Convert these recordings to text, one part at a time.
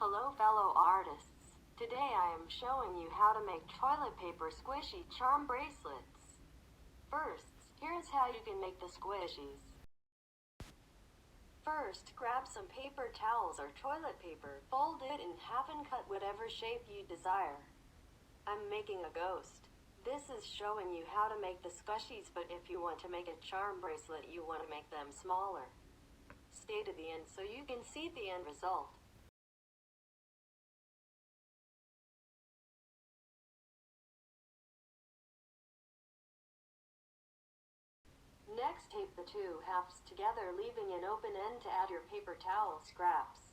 Hello fellow artists. Today I am showing you how to make toilet paper squishy charm bracelets. First, here's how you can make the squishies. First, grab some paper towels or toilet paper, fold it in half and cut whatever shape you desire. I'm making a ghost. This is showing you how to make the squishies, but if you want to make a charm bracelet, you want to make them smaller. Stay to the end so you can see the end result. Next, tape the two halves together, leaving an open end to add your paper towel scraps.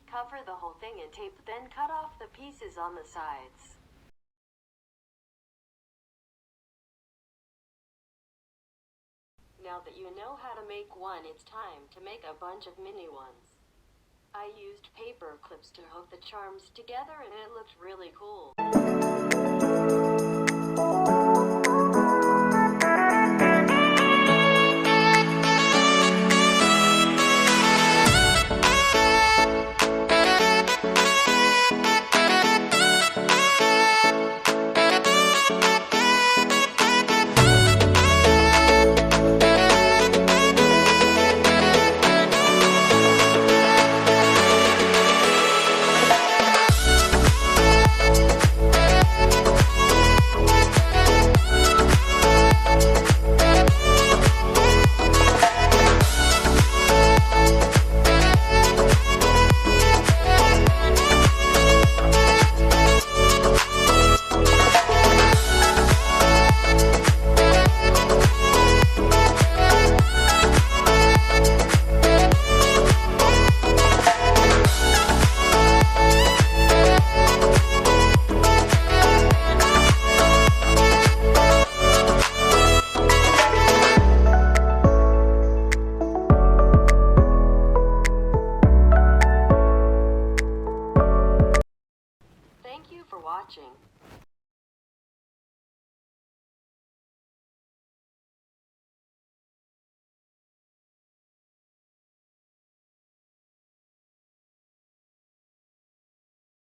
Cover the whole thing in tape, then cut off the pieces on the sides. Now that you know how to make one, it's time to make a bunch of mini ones. I used paper clips to hook the charms together and it looked really cool.